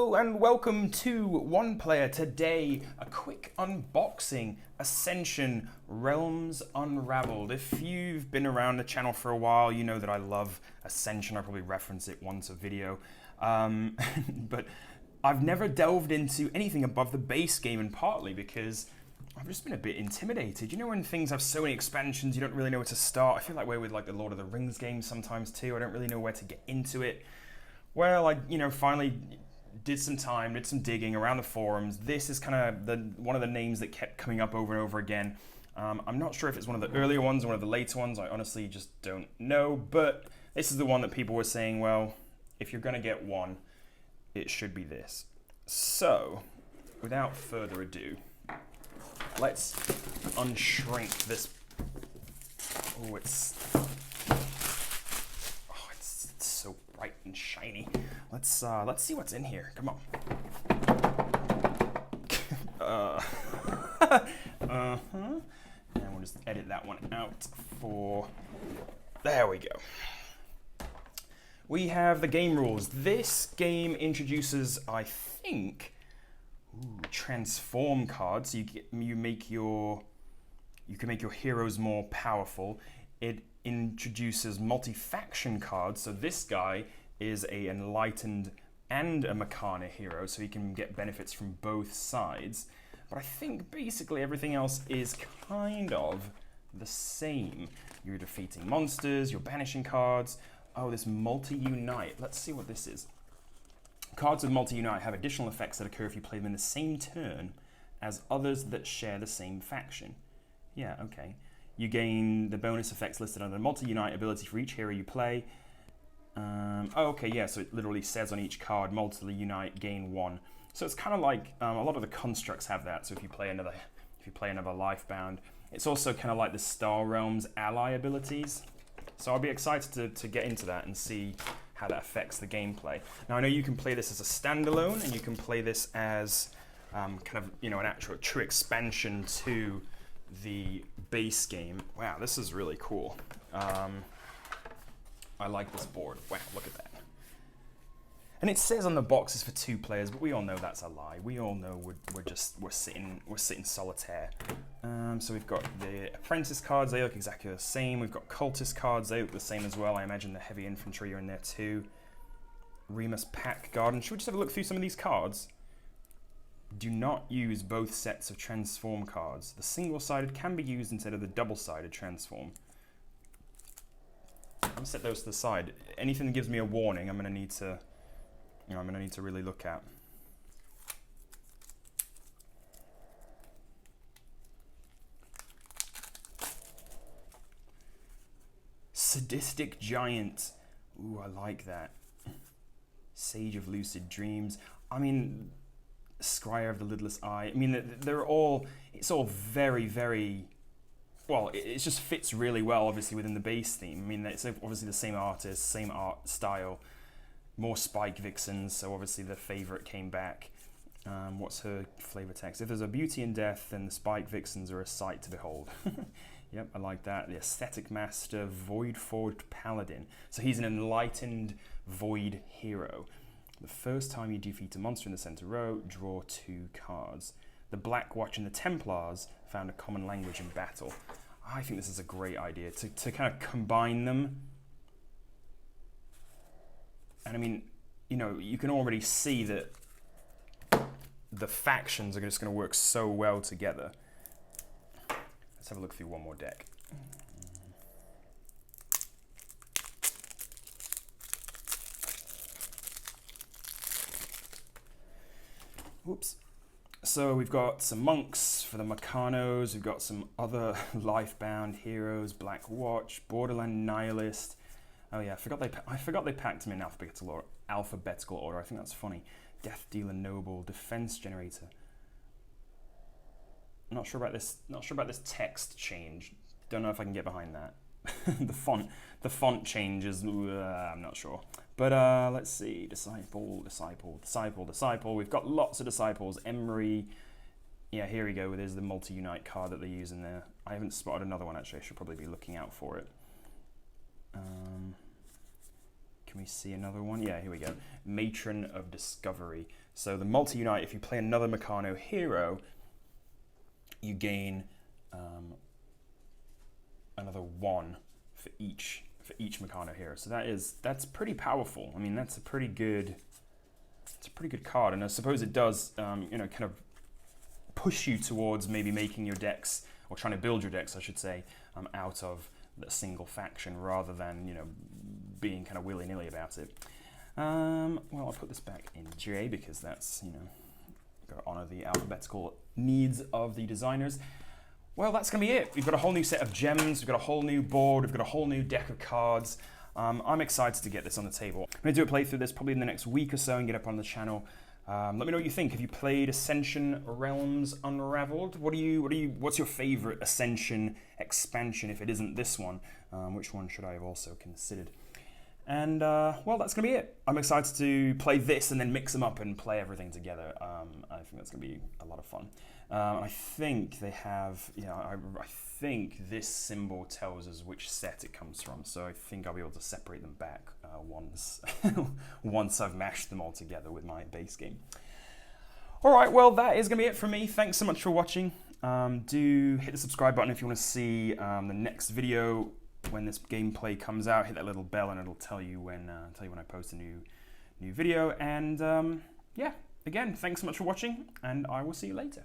Hello and welcome to One Player. Today, a quick unboxing, Ascension Realms Unraveled. If you've been around the channel for a while, you know that I love Ascension. I probably reference it once a video. But I've never delved into anything above the base game, and partly because I've just been a bit intimidated. You know when things have so many expansions, you don't really know where to start? I feel that way with like the Lord of the Rings games sometimes too. I don't really know where to get into it. Well, I finally did some digging around the forums. This is kind of one of the names that kept coming up over and over again. I'm not sure if it's one of the earlier ones or one of the later ones. I honestly just don't know. But this is the one that people were saying, well, if you're going to get one, it should be this. So, without further ado, let's unshrink this. Oh, it's so bright and shiny. Let's see what's in here. Come on. And we'll just edit that one out for. There we go. We have the game rules. This game introduces, I think, transform cards. So you can make your heroes more powerful. It introduces multi-faction cards. So this guy is a enlightened and a Makana hero, so he can get benefits from both sides. But I think basically everything else is kind of the same. You're defeating monsters, you're banishing cards. Oh, this multi-unite. Let's see what this is. Cards with multi-unite have additional effects that occur if you play them in the same turn as others that share the same faction. Yeah, okay. You gain the bonus effects listed under the multi-unite ability for each hero you play. Okay, yeah, so it literally says on each card, multi-unite, gain 1. So it's kind of like a lot of the constructs have that. So if you play another Lifebound, it's also kind of like the Star Realms ally abilities. So I'll be excited to get into that and see how that affects the gameplay. Now I know you can play this as a standalone, and you can play this as an actual true expansion to the base game. Wow, this is really cool. I like this board. Wow, look at that. And it says on the box it's for 2 players, but we all know that's a lie. We all know we're sitting solitaire. So we've got the apprentice cards. They look exactly the same. We've got cultist cards. They look the same as well. I imagine the heavy infantry are in there too. Remus Pack Garden. Should we just have a look through some of these cards? Do not use both sets of transform cards. The single-sided can be used instead of the double-sided transform. I'm gonna set those to the side. Anything that gives me a warning, I'm gonna need to really look at. Sadistic Giant. Ooh, I like that. Sage of Lucid Dreams. I mean, Scryer of the Lidless Eye. I mean, it's all very, very, well, it just fits really well, obviously, within the base theme. I mean, it's obviously the same artist, same art style, more Spike Vixens, so obviously the favorite came back. What's her flavor text? If there's a beauty in death, then the Spike Vixens are a sight to behold. Yep, I like that. The Aesthetic Master, Void Forged Paladin. So he's an enlightened Void hero. The first time you defeat a monster in the center row, draw 2 cards. The Black Watch and the Templars found a common language in battle. I think this is a great idea to kind of combine them. And I mean, you can already see that the factions are just going to work so well together. Let's have a look through one more deck. Oops. So we've got some monks for the Mechanos, we've got some other Lifebound heroes, Black Watch, Borderland Nihilist. Oh yeah, I forgot they packed them in alphabetical order. I think that's funny. Death Dealer Noble, Defense Generator. Not sure about this text change. Don't know if I can get behind that. the font changes. I'm not sure. But let's see. Disciple. We've got lots of disciples. Emery. Yeah, here we go. There's the multi-unite card that they use in there. I haven't spotted another one actually. I should probably be looking out for it. Can we see another one? Yeah, here we go. Matron of Discovery. So the multi-unite, if you play another Meccano hero, you gain another 1 for each Meccano hero. So that's pretty powerful. I mean, that's a pretty good card, and I suppose it does you know, kind of push you towards maybe making your decks, or trying to build your decks, I should say, out of a single faction rather than, you know, being kind of willy-nilly about it. Well, I'll put this back in J because that's, you know, got to honor the alphabetical needs of the designers. Well, that's going to be it. We've got a whole new set of gems, we've got a whole new board, we've got a whole new deck of cards. I'm excited to get this on the table. I'm going to do a playthrough of this probably in the next week or so and get up on the channel. Let me know what you think. Have you played Ascension Realms Unraveled? What's your favorite Ascension expansion if it isn't this one? Which one should I have also considered? And well, that's gonna be it. I'm excited to play this and then mix them up and play everything together. I think that's gonna be a lot of fun. I think they have, you know, I think this symbol tells us which set it comes from, so I think I'll be able to separate them back once once I've mashed them all together with my base game. All right, well, that is gonna be it from me. Thanks so much for watching. Do hit the subscribe button if you want to see the next video when this gameplay comes out. Hit that little bell and it'll tell you when I post a new video. And yeah, again, thanks so much for watching, and I will see you later.